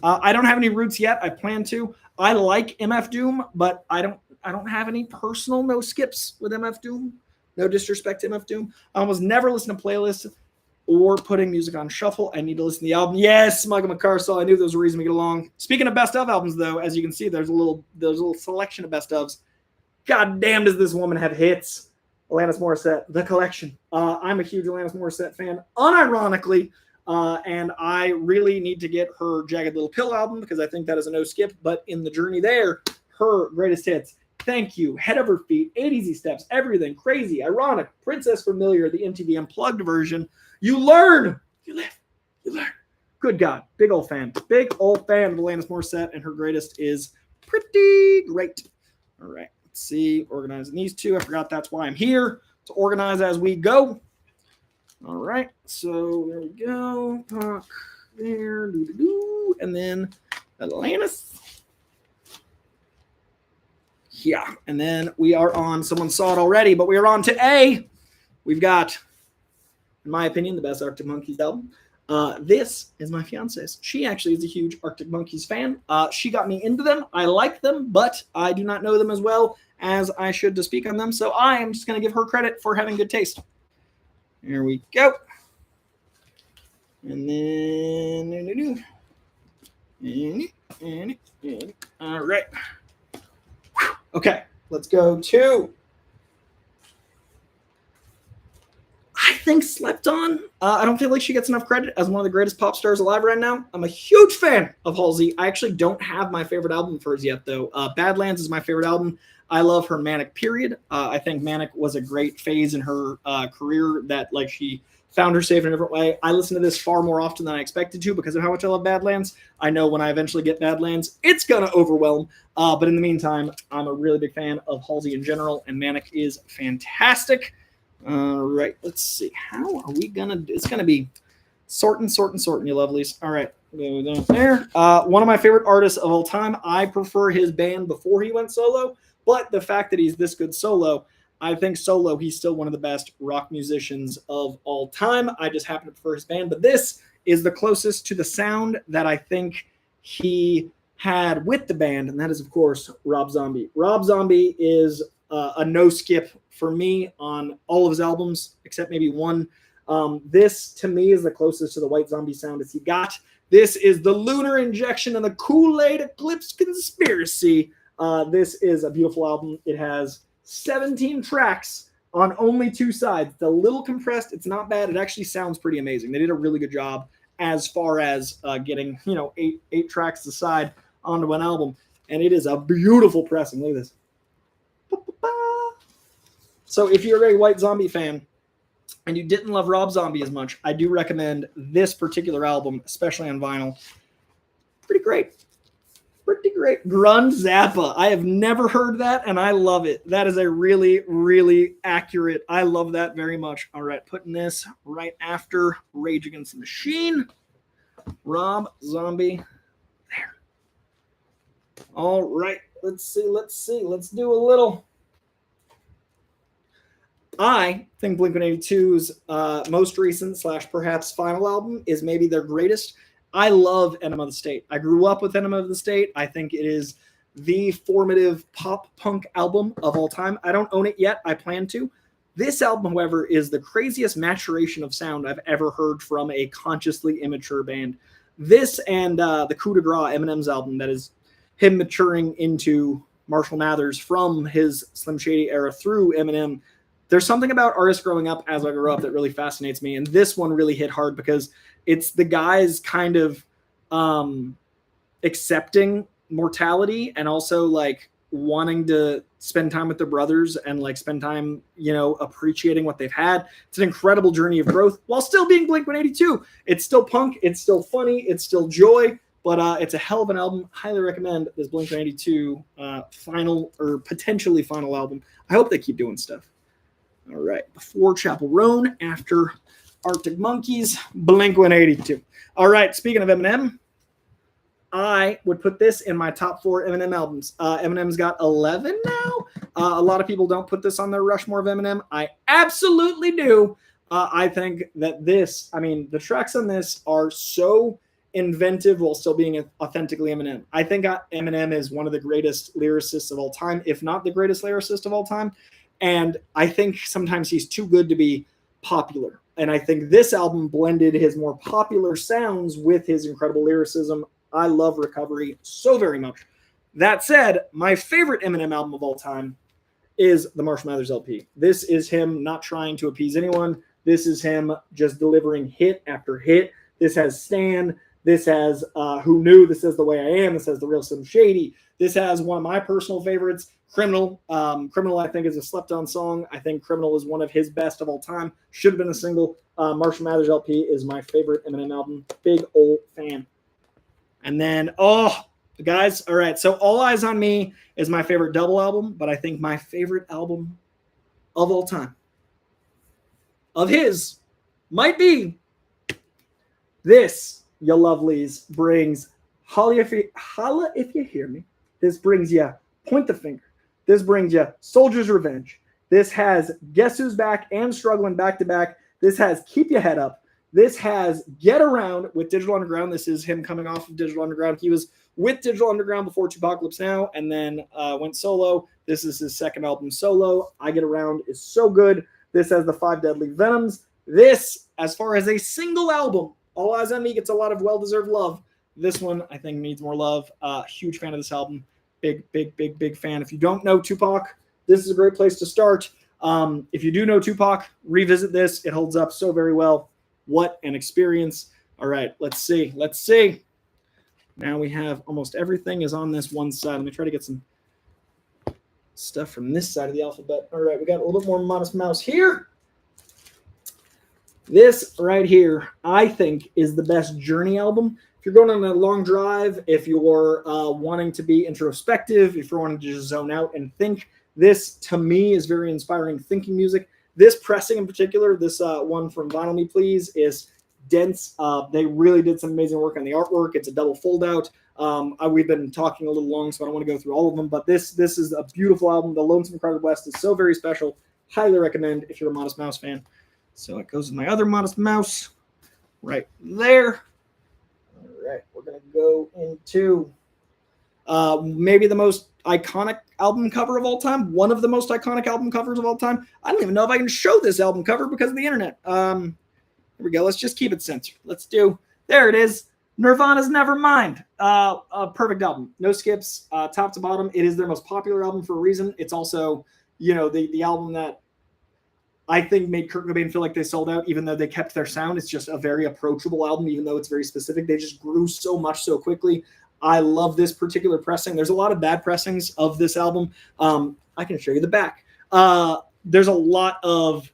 I don't have any roots yet. I plan to. I like MF Doom, but I don't have any personal no skips with MF Doom. No disrespect to MF Doom. I almost never listen to playlists or putting music on shuffle. I need to listen to the album. Yes, Michael McCarcel. I knew there was a reason we get along. Speaking of best of albums, though, as you can see, there's a little selection of best ofs. God damn, does this woman have hits? Alanis Morrisette, The Collection. I'm a huge Alanis Morrisette fan, unironically. And I really need to get her Jagged Little Pill album because I think that is a no skip. But in the journey there, her greatest hits. Thank You, Head Over Feet, 8 Easy Steps, Everything, Crazy, Ironic, Princess Familiar, the MTV Unplugged version. You learn, you live, you learn. Good God, big old fan of Alanis Morissette, and her greatest is pretty great. All right, let's see, organizing these two. I forgot that's why I'm here, to organize as we go. All right, so there we go. Talk there, and then Alanis. Yeah, and then we are on, someone saw it already, but we are on to A. We've got, in my opinion, the best Arctic Monkeys album. This is my fiance's. She actually is a huge Arctic Monkeys fan. She got me into them. I like them, but I do not know them as well as I should to speak on them, so I am just going to give her credit for having good taste. Here we go. And then, all right. Okay, let's go to, I think, Slept On. I don't feel like she gets enough credit as one of the greatest pop stars alive right now. I'm a huge fan of Halsey. I actually don't have my favorite album of hers yet, though. Badlands is my favorite album. I love her Manic period. I think Manic was a great phase in her career that, like, she found her safe in a different way. I listen to this far more often than I expected to because of how much I love Badlands. I know when I eventually get Badlands, it's going to overwhelm. But in the meantime, I'm a really big fan of Halsey in general, and Manic is fantastic. All right, let's see. How are we going to do? It's going to be sorting, you lovelies. All right, there. One of my favorite artists of all time. I prefer his band before he went solo, but the fact that he's this good solo, I think solo, he's still one of the best rock musicians of all time. I just happen to prefer his band, but this is the closest to the sound that I think he had with the band, and that is, of course, Rob Zombie. Rob Zombie is a no-skip for me on all of his albums, except maybe one. This, to me, is the closest to the White Zombie sound as he got. This is the Lunar Injection and the Kool-Aid Eclipse Conspiracy. This is a beautiful album. It has 17 tracks on only 2 sides. It's a little compressed. It's not bad. It actually sounds pretty amazing. They did a really good job as far as getting, 8 tracks aside onto an album. And it is a beautiful pressing. Look at this. So if you're a White Zombie fan and you didn't love Rob Zombie as much, I do recommend this particular album, especially on vinyl. Pretty great. Grund Zappa. I have never heard that, and I love it. That is a really, really accurate. I love that very much. All right, putting this right after Rage Against the Machine. Rob Zombie. There. All right, let's see. Let's do a little. I think Blink-182's most recent / perhaps final album is maybe their greatest. I love Enema of the State. I grew up with Enema of the State. I think it is the formative pop punk album of all time. I don't own it yet. I plan to. This album, however, is the craziest maturation of sound I've ever heard from a consciously immature band. This and the Coup de Grace, Eminem's album, that is him maturing into Marshall Mathers, from his Slim Shady era through Eminem. There's something about artists growing up as I grew up that really fascinates me. And this one really hit hard because it's the guys kind of accepting mortality and also like wanting to spend time with their brothers and like spend time, appreciating what they've had. It's an incredible journey of growth while still being Blink-182. It's still punk. It's still funny. It's still joy, but it's a hell of an album. Highly recommend this Blink-182 final or potentially final album. I hope they keep doing stuff. All right. Before Chapel Roan, after Arctic Monkeys, Blink-182. All right. Speaking of Eminem, I would put this in my top 4 Eminem albums. Eminem's got 11 now. A lot of people don't put this on their Rushmore of Eminem. I absolutely do. I think that the tracks on this are so inventive while still being authentically Eminem. I think Eminem is one of the greatest lyricists of all time, if not the greatest lyricist of all time. And I think sometimes he's too good to be popular. And I think this album blended his more popular sounds with his incredible lyricism. I love Recovery so very much. That said, my favorite Eminem album of all time is the Marshall Mathers LP. This is him not trying to appease anyone. This is him just delivering hit after hit. This has Stan. This has Who Knew. This has The Way I Am. This has The Real Slim Shady. This has one of my personal favorites, Criminal. Criminal, I think, is a slept-on song. I think Criminal is one of his best of all time. Should have been a single. Marshall Mathers LP is my favorite Eminem album. Big old fan. And then, guys, all right. So All Eyes on Me is my favorite double album, but I think my favorite album of all time of his might be this. Ya Lovelies brings Holla If You Hear Me. This brings you Point the Finger. This brings you Soldier's Revenge. This has Guess Who's Back and Struggling Back to Back. This has Keep Your Head Up. This has Get Around with Digital Underground. This is him coming off of Digital Underground. He was with Digital Underground before Tupacalypse Now and then went solo. This is his second album solo. I Get Around is so good. This has the 5 Deadly Venoms. This, as far as a single album, All Eyes on Me gets a lot of well-deserved love. This one, I think, needs more love. Huge fan of this album. Big fan. If you don't know Tupac, this is a great place to start. If you do know Tupac, revisit this. It holds up so very well. What an experience. All right, let's see. Now we have almost everything is on this one side. Let me try to get some stuff from this side of the alphabet. All right, we got a little bit more Modest Mouse here. This right here, I think, is the best Journey album. If you're going on a long drive, if you're wanting to be introspective, if you're wanting to just zone out and think, this, to me, is very inspiring thinking music. This pressing in particular, this one from Vinyl Me Please, is dense. They really did some amazing work on the artwork. It's a double fold-out. We've been talking a little long, so I don't want to go through all of them, but this is a beautiful album. The Lonesome Crowded West is so very special. Highly recommend if you're a Modest Mouse fan. So it goes with my other Modest Mouse right there. All right, we're going to go into maybe the most iconic album cover of all time. One of the most iconic album covers of all time. I don't even know if I can show this album cover because of the internet. Here we go. Let's just keep it censored. There it is. Nirvana's Nevermind. A perfect album. No skips, top to bottom. It is their most popular album for a reason. It's also, the album that I think made Kurt Cobain feel like they sold out, even though they kept their sound. It's just a very approachable album, even though it's very specific. They just grew so much so quickly. I love this particular pressing. There's a lot of bad pressings of this album. I can show you the back. There's a lot of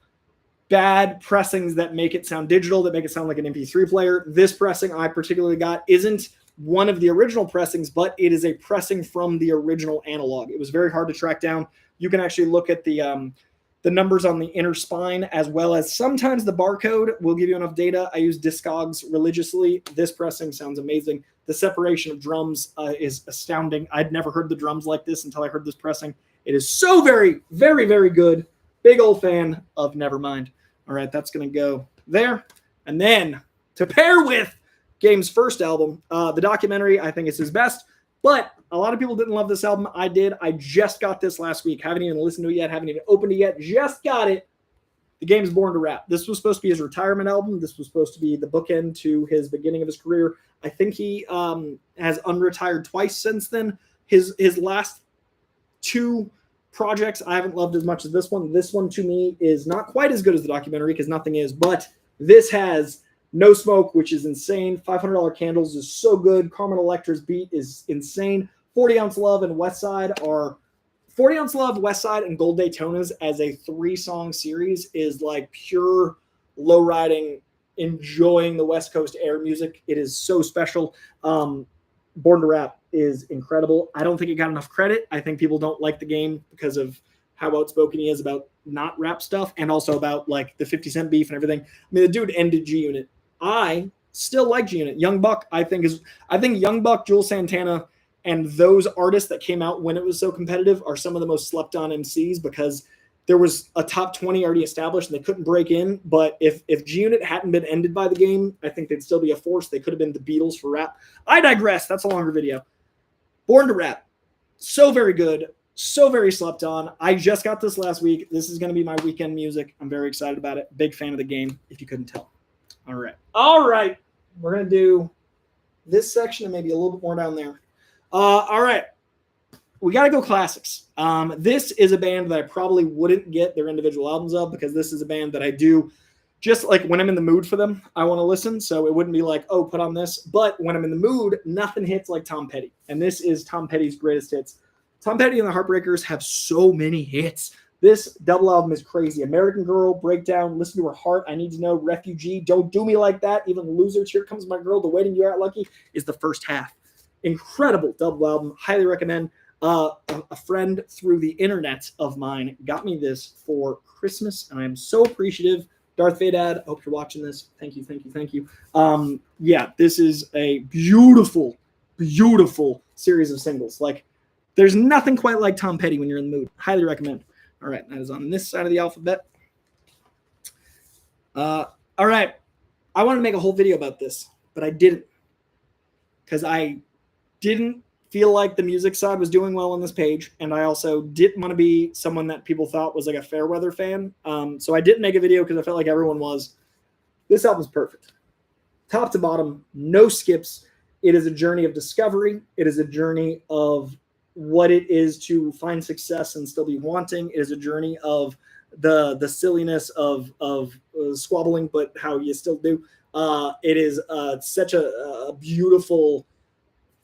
bad pressings that make it sound digital, that make it sound like an MP3 player. This pressing I particularly got isn't one of the original pressings, but it is a pressing from the original analog. It was very hard to track down. You can actually look at the numbers on the inner spine, as well as sometimes the barcode will give you enough data. I use Discogs religiously. This pressing sounds amazing. The separation of drums is astounding. I'd never heard the drums like this until I heard this pressing. It is so very, very, very good. Big old fan of Nevermind. All right, that's going to go there. And then to pair with Game's first album, the documentary, I think is his best. But a lot of people didn't love this album. I did. I just got this last week. Haven't even listened to it yet. Haven't even opened it yet. Just got it. The Game's Born to Rap. This was supposed to be his retirement album. This was supposed to be the bookend to his beginning of his career. I think he has unretired twice since then. His last two projects I haven't loved as much as this one. This one to me is not quite as good as the documentary because nothing is, but this has No Smoke, which is insane. $500 Candles is so good. Carmen Electra's beat is insane. 40 Ounce Love and West Side are 40 Ounce Love, West Side, and Gold Daytonas as a 3-song series is like pure low riding, enjoying the West Coast air music. It is so special. Born to Rap is incredible. I don't think it got enough credit. I think people don't like the game because of how outspoken he is about not rap stuff and also about like the 50 Cent beef and everything. I mean, the dude ended G Unit. I still like G Unit. Young Buck, I think Young Buck, Jules Santana, and those artists that came out when it was so competitive are some of the most slept on MCs because there was a top 20 already established and they couldn't break in. But if G Unit hadn't been ended by the game, I think they'd still be a force. They could have been the Beatles for rap. I digress. That's a longer video. Born to Rap. So very good. So very slept on. I just got this last week. This is going to be my weekend music. I'm very excited about it. Big fan of the game, if you couldn't tell. All right. All right. We're going to do this section and maybe a little bit more down there. All right. We got to go classics. This is a band that I probably wouldn't get their individual albums of because this is a band that I do just like when I'm in the mood for them, I want to listen. So it wouldn't be like, oh, put on this. But when I'm in the mood, nothing hits like Tom Petty. And this is Tom Petty's greatest hits. Tom Petty and the Heartbreakers have so many hits. This double album is crazy. American Girl, Breakdown, Listen to Her Heart, I Need to Know, Refugee, Don't Do Me Like That, Even Losers, Here Comes My Girl, The Waiting You Out Lucky is the first half. Incredible double album. Highly recommend. A friend through the internet of mine got me this for Christmas, and I'm so appreciative. Darth Vader, I hope you're watching this. Thank you, thank you, thank you. Yeah, this is a beautiful, beautiful series of singles. Like, there's nothing quite like Tom Petty when you're in the mood. Highly recommend. All right, that is on this side of the alphabet. All right, I wanted to make a whole video about this, but I didn't because I didn't feel like the music side was doing well on this page, and I also didn't want to be someone that people thought was like a Fairweather fan. So I didn't make a video because I felt like everyone was. This album's perfect. Top to bottom, no skips. It is a journey of discovery. It is a journey of what it is to find success and still be wanting. It is a journey of the silliness of squabbling, but how you still do. It is such a beautiful.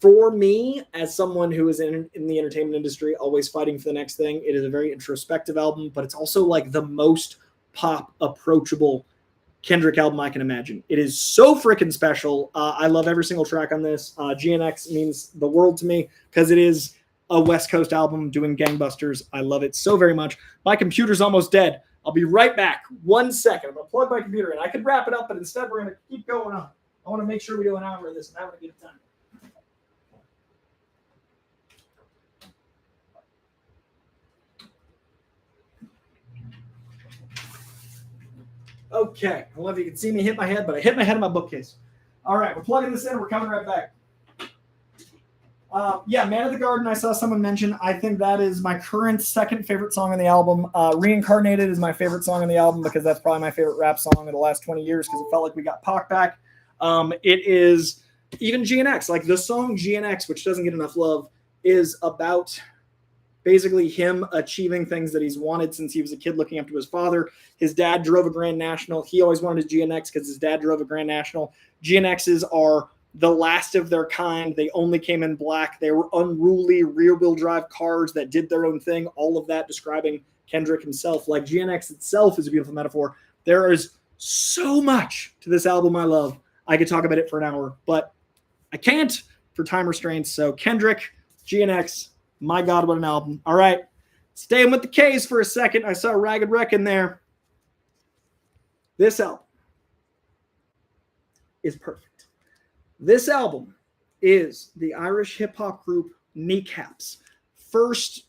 For me, as someone who is in the entertainment industry, always fighting for the next thing, it is a very introspective album, but it's also like the most pop approachable Kendrick album I can imagine. It is so freaking special. I love every single track on this. GNX means the world to me because it is a West Coast album doing gangbusters. I love it so very much. My computer's almost dead. I'll be right back. 1 second. I'm going to plug my computer in. I could wrap it up, but instead we're going to keep going on. I want to make sure we do an hour of this and have a good time. Okay, I don't know if you can see me hit my head, but I hit my head in my bookcase. All right, we're plugging this in. We're coming right back. Yeah, Man of the Garden, I saw someone mention. I think that is my current second favorite song on the album. Reincarnated is my favorite song on the album because that's probably my favorite rap song in the last 20 years because it felt like we got Pac back. It is even GNX. Like the song GNX, which doesn't get enough love, is about basically him achieving things that he's wanted since he was a kid looking up to his father. His dad drove a Grand National. He always wanted his GNX because his dad drove a Grand National. GNXs are the last of their kind. They only came in black. They were unruly rear-wheel drive cars that did their own thing. All of that describing Kendrick himself. Like GNX itself is a beautiful metaphor. There is so much to this album I love. I could talk about it for an hour, but I can't for time restraints. So Kendrick, GNX, my God, what an album. All right, staying with the K's for a second. I saw Ragged Wreck in there. This album is perfect. This album is the Irish hip-hop group Kneecap's first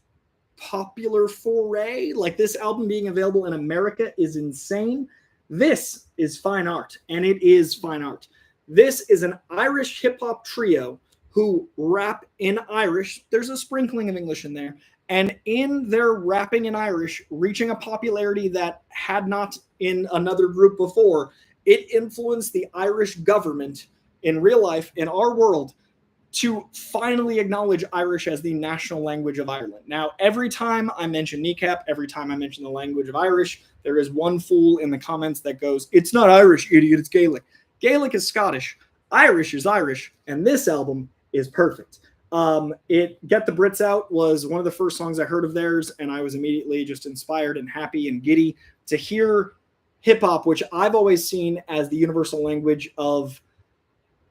popular foray. Like, this album being available in America is insane. This is fine art, and it is fine art. This is an Irish hip-hop trio who rap in Irish. There's a sprinkling of English in there. And in their rapping in Irish, reaching a popularity that had not in another group before, it influenced the Irish government in real life, in our world, to finally acknowledge Irish as the national language of Ireland. Now, every time I mention Kneecap, every time I mention the language of Irish, there is one fool in the comments that goes, "It's not Irish, idiot, it's Gaelic." Gaelic is Scottish, Irish is Irish, and this album is perfect. Get the Brits Out was one of the first songs I heard of theirs, and I was immediately just inspired and happy and giddy to hear hip-hop, which I've always seen as the universal language of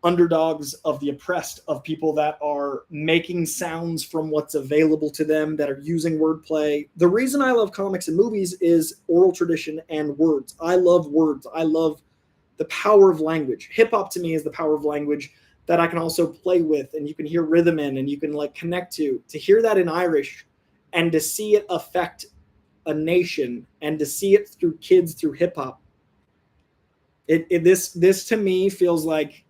underdogs, of the oppressed, of people that are making sounds from what's available to them, that are using wordplay. The reason I love comics and movies is oral tradition and words. I love words. I love the power of language. Hip-hop to me is the power of language that I can also play with, and you can hear rhythm in, and you can like connect to hear that in Irish, and to see it affect a nation, and to see it through kids through hip-hop. This to me feels like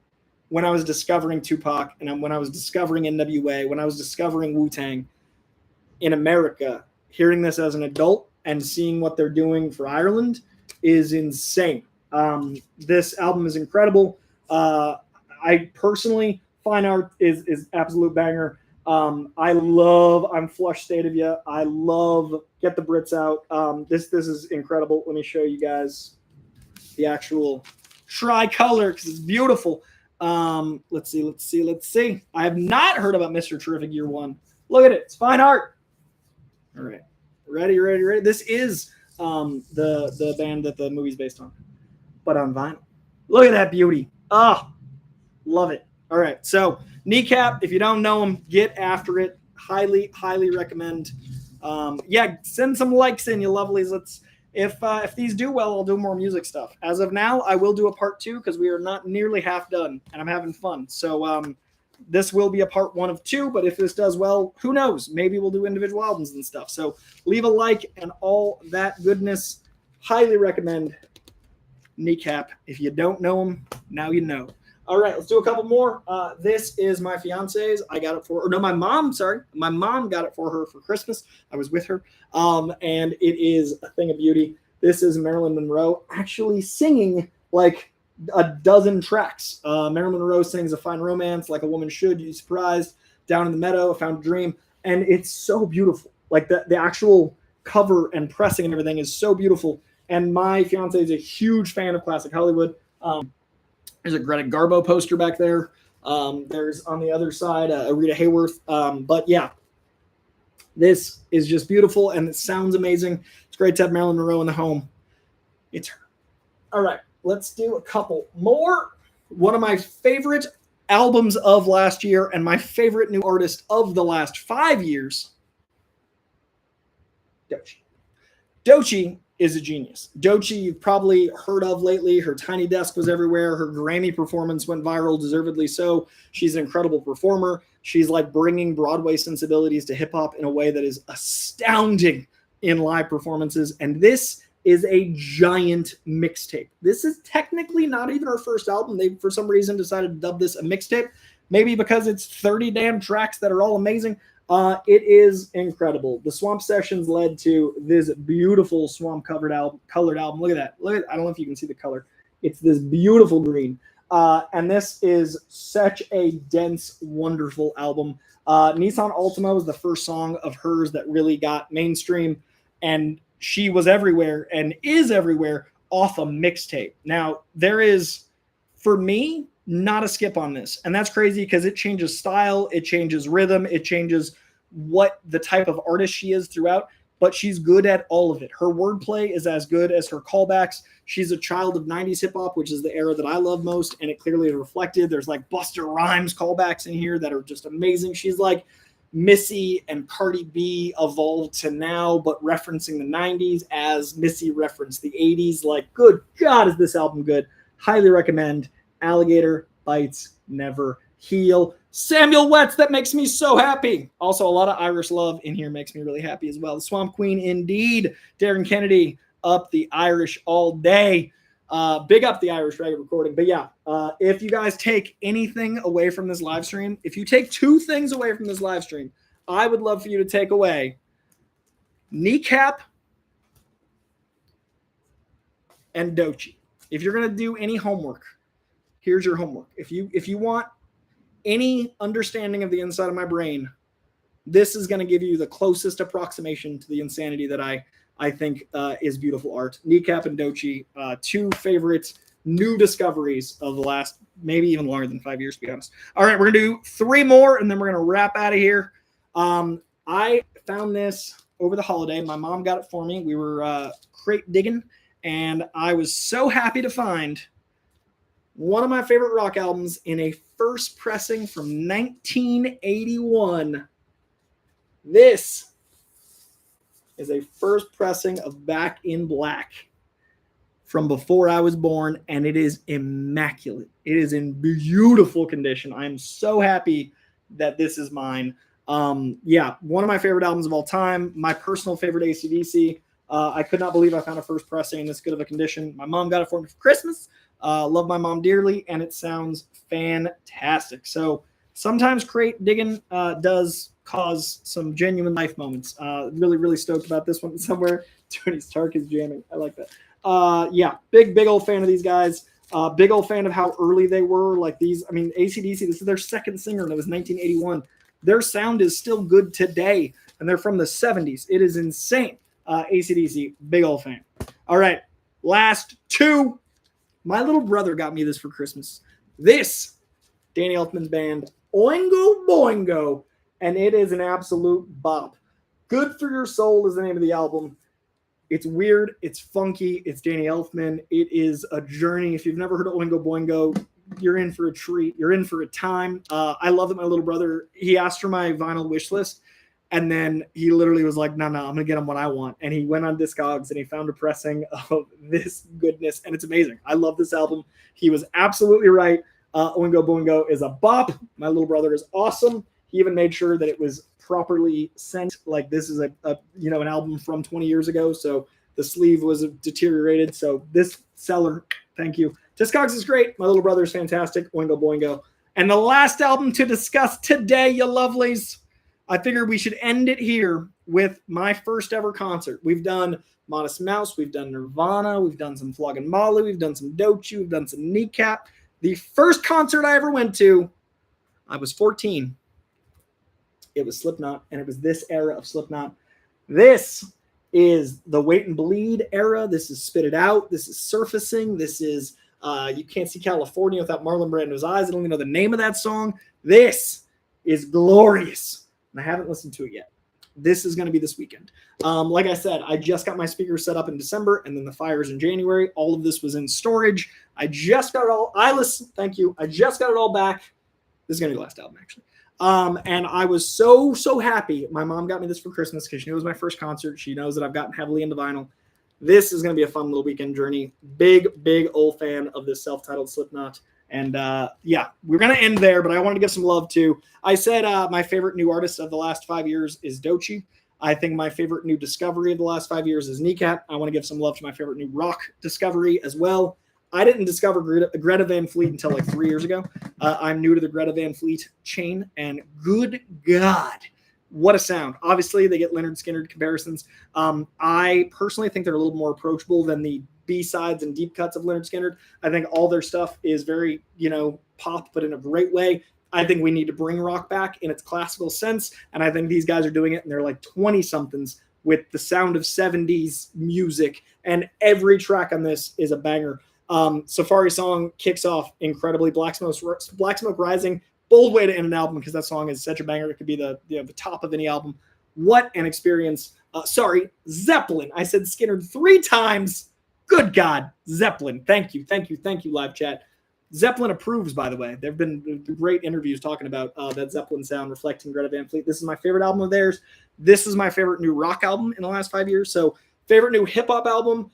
when I was discovering Tupac, and when I was discovering NWA, when I was discovering Wu-Tang in America, hearing this as an adult and seeing what they're doing for Ireland is insane. This album is incredible. I personally, Fine Art is absolute banger. I'm Flush State of Ya. I love Get the Brits Out. This is incredible. Let me show you guys the actual tricolor because it's beautiful. Let's see. I have not heard about Mr. Terrific Year One. Look at it. It's Fine Art. All right. Ready. This is the band that the movie's based on, but on vinyl. Look at that beauty. Love it. All right. So Kneecap, if you don't know them, get after it. Highly recommend. Send some likes in, you lovelies. If these do well, I'll do more music stuff. As of now, I will do a part 2 because we are not nearly half done, and I'm having fun. So this will be a part 1 of 2, but if this does well, who knows? Maybe we'll do individual albums and stuff. So leave a like and all that goodness. Highly recommend Kneecap. If you don't know them, now you know. All right, let's do a couple more. This is my fiance's. I got it for her. No, my mom, sorry. My mom got it for her for Christmas. I was with her. And it is a thing of beauty. This is Marilyn Monroe actually singing like a dozen tracks. Marilyn Monroe sings A Fine Romance, Like a Woman Should, You'd Be Surprised, Down in the Meadow, I Found a Dream. And it's so beautiful. Like the actual cover and pressing and everything is so beautiful. And my fiance is a huge fan of classic Hollywood. There's a Greta Garbo poster back there. There's on the other side a Rita Hayworth. But yeah, this is just beautiful and it sounds amazing. It's great to have Marilyn Monroe in the home. It's her. All right, let's do a couple more. One of my favorite albums of last year and my favorite new artist of the last 5 years, Doechii. Doechii is a genius. Doechii, you've probably heard of lately. Her Tiny Desk was everywhere. Her Grammy performance went viral, deservedly so. She's an incredible performer. She's like bringing Broadway sensibilities to hip hop in a way that is astounding in live performances. And this is a giant mixtape. This is technically not even her first album. They, for some reason, decided to dub this a mixtape. Maybe because it's 30 damn tracks that are all amazing. It is incredible. The Swamp Sessions led to this beautiful swamp-colored album. Look at that. I don't know if you can see the color. It's this beautiful green. And this is such a dense, wonderful album. Nissan Altima was the first song of hers that really got mainstream, and she was everywhere and is everywhere off a mixtape. Now, there is, for me, not a skip on this. And that's crazy because it changes style, it changes rhythm, it changes what the type of artist she is throughout, but she's good at all of it. Her wordplay is as good as her callbacks. She's a child of 90s hip hop, which is the era that I love most, and it clearly is reflected. There's like Busta Rhymes callbacks in here that are just amazing. She's like Missy and Cardi B evolved to now, but referencing the 90s as Missy referenced the 80s. Like, good God, is this album good. Highly recommend. Alligator Bites Never Heal. Samuel Wetz, that makes me so happy. Also, a lot of Irish love in here makes me really happy as well. The Swamp Queen, indeed. Darren Kennedy, up the Irish all day. Big up the Irish right recording. But yeah, if you guys take anything away from this live stream, if you take 2 things away from this live stream, I would love for you to take away Kneecap and Doechii. If you're going to do any homework, here's your homework. If you want any understanding of the inside of my brain, this is going to give you the closest approximation to the insanity that I think is beautiful art. Kneecap and Doechii, two favorite new discoveries of the last maybe even longer than 5 years, to be honest. All right, we're going to do 3 more, and then we're going to wrap out of here. I found this over the holiday. My mom got it for me. We were crate digging, and I was so happy to find one of my favorite rock albums in a first pressing from 1981. This is a first pressing of Back in Black from before I was born, and it is immaculate. It is in beautiful condition. I'm so happy that this is mine. Yeah, one of my favorite albums of all time. My personal favorite AC/DC. I could not believe I found a first pressing in this good of a condition. My mom got it for me for Christmas. Love my mom dearly, and it sounds fantastic. So sometimes crate digging does cause some genuine life moments. Really, really stoked about this one. Somewhere Tony Stark is jamming. I like that. Yeah, big old fan of these guys. Big old fan of how early they were. Like these, I mean, AC/DC, this is their second singer, and it was 1981. Their sound is still good today, and they're from the 70s. It is insane. AC/DC, big old fan. All right, last 2. My little brother got me this for Christmas. This, Danny Elfman's band, Oingo Boingo, and it is an absolute bop. Good for Your Soul is the name of the album. It's weird. It's funky. It's Danny Elfman. It is a journey. If you've never heard of Oingo Boingo, you're in for a treat. You're in for a time. I love that my little brother, he asked for my vinyl wish list, and then he literally was like, no, I'm going to get him what I want. And he went on Discogs, and he found a pressing of this goodness, and it's amazing. I love this album. He was absolutely right. Oingo Boingo is a bop. My little brother is awesome. He even made sure that it was properly sent. Like this is an album from 20 years ago, so the sleeve was deteriorated. So this seller, thank you. Discogs is great. My little brother is fantastic. Oingo Boingo. And the last album to discuss today, you lovelies, I figured we should end it here with my first ever concert. We've done Modest Mouse, we've done Nirvana, we've done some Flogging Molly, we've done some Doechii, we've done some Kneecap. The first concert I ever went to, I was 14. It was Slipknot, and it was this era of Slipknot. This is the Wait and Bleed era. This is Spit It Out. This is Surfacing. This is You Can't See California Without Marlon Brando's Eyes. I don't even know the name of that song. This is glorious, and I haven't listened to it yet. This is going to be this weekend. Like I said, I just got my speakers set up in December, and then the fires in January. All of this was in storage. I just got it all. Thank you. I just got it all back. This is going to be the last album, actually. And I was so happy. My mom got me this for Christmas because she knew it was my first concert. She knows that I've gotten heavily into vinyl. This is going to be a fun little weekend journey. Big old fan of this self-titled Slipknot. And yeah, we're going to end there, but I wanted to give some love to, I said my favorite new artist of the last 5 years is Doechii. I think my favorite new discovery of the last 5 years is Kneecap. I want to give some love to my favorite new rock discovery as well. I didn't discover Greta Van Fleet until like 3 years ago. I'm new to the Greta Van Fleet chain, and good God, what a sound. Obviously, they get Lynyrd Skynyrd comparisons. I personally think they're a little more approachable than the B-sides and deep cuts of Lynyrd Skynyrd. I think all their stuff is very, pop, but in a great way. I think we need to bring rock back in its classical sense, and I think these guys are doing it, and they're like 20-somethings with the sound of 70s music, and every track on this is a banger. Safari Song kicks off incredibly. Black Smoke Rising, bold way to end an album because that song is such a banger. It could be the top of any album. What an experience. Zeppelin. I said Skynyrd 3 times. Good God. Zeppelin. Thank you, live chat. Zeppelin approves, by the way. There have been great interviews talking about that Zeppelin sound reflecting Greta Van Fleet. This is my favorite album of theirs. This is my favorite new rock album in the last 5 years. So favorite new hip-hop album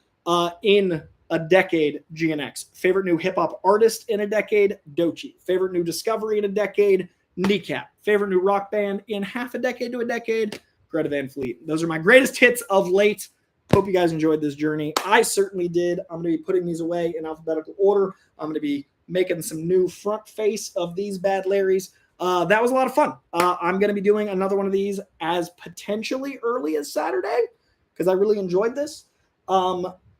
in a decade, GNX. Favorite new hip-hop artist in a decade, Doechii. Favorite new discovery in a decade, Kneecap. Favorite new rock band in half a decade to a decade, Greta Van Fleet. Those are my greatest hits of late. Hope you guys enjoyed this journey. I certainly did. I'm going to be putting these away in alphabetical order. I'm going to be making some new front face of these bad Larrys. That was a lot of fun. I'm going to be doing another one of these as potentially early as Saturday because I really enjoyed this.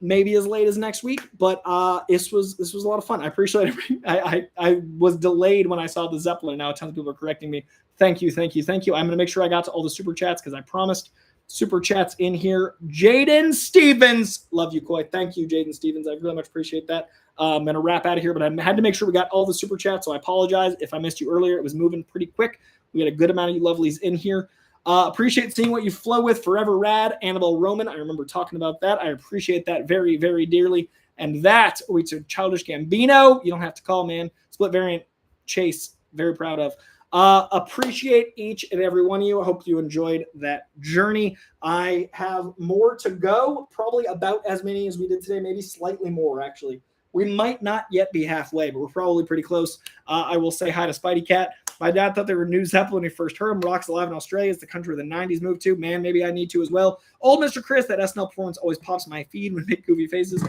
maybe as late as next week, but this was a lot of fun. I appreciate it. I was delayed when I saw the Zeppelin. Now tons of people are correcting me. Thank you. I'm going to make sure I got to all the super chats because I promised super chats in here. Jaden Stevens, love you, Coy. Thank you, Jaden Stevens. I really much appreciate that. I'm going to wrap out of here, but I had to make sure we got all the super chats, so I apologize if I missed you earlier. It was moving pretty quick. We had a good amount of you lovelies in here. Appreciate seeing what you flow with. Forever Rad, Annabelle Roman. I remember talking about that. I appreciate that very, very dearly. And that, we took Childish Gambino. You don't have to call, man. Split Variant Chase. Very proud of. Appreciate each and every one of you. I hope you enjoyed that journey. I have more to go, probably about as many as we did today, maybe slightly more, actually. We might not yet be halfway, but we're probably pretty close. I will say hi to Spidey Cat. My dad thought they were New Zeppelin when he first heard them. Rocks alive in Australia. It's the country where the 90s moved to. Man, maybe I need to as well. Old Mr. Chris, that SNL performance always pops in my feed when they make goofy faces.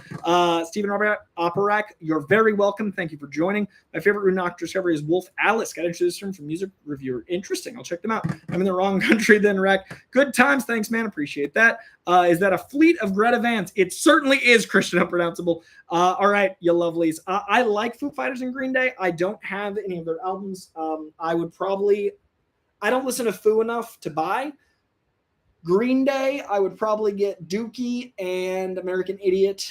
Stephen Operac, you're very welcome. Thank you for joining. My favorite Rune Knock discovery is Wolf Alice. Got introduced to him from music reviewer. Interesting. I'll check them out. I'm in the wrong country then, Rack. Good times. Thanks, man. Appreciate that. Is that a fleet of Greta Vans? It certainly is, Christian Unpronounceable. All right, you lovelies. I like Foo Fighters and Green Day. I don't have any of their albums. I don't listen to Foo enough to buy. Green Day, I would probably get Doechii and American Idiot.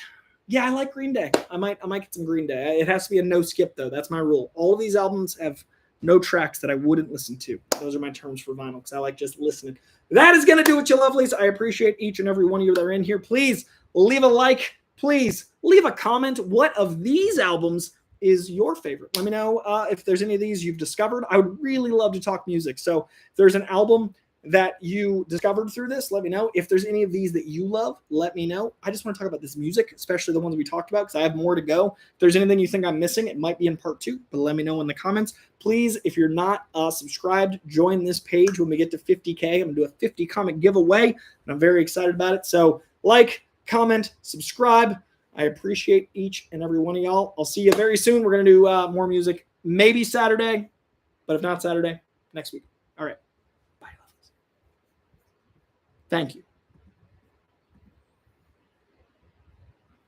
Yeah, I like Green Day. I might get some Green Day. It has to be a no skip though. That's my rule. All of these albums have no tracks that I wouldn't listen to. Those are my terms for vinyl because I like just listening. That is going to do it, you lovelies. I appreciate each and every one of you that are in here. Please leave a like. Please leave a comment. What of these albums is your favorite? Let me know if there's any of these you've discovered. I would really love to talk music. So if there's an album that you discovered through this, let me know. If there's any of these that you love, let me know. I just want to talk about this music, especially the ones we talked about, because I have more to go. If there's anything you think I'm missing, it might be in part 2, but let me know in the comments. Please, if you're not subscribed, join this page when we get to 50K. I'm going to do a 50 comment giveaway, and I'm very excited about it. So like, comment, subscribe. I appreciate each and every one of y'all. I'll see you very soon. We're going to do more music, maybe Saturday, but if not Saturday, next week. All right. Bye. Thank you.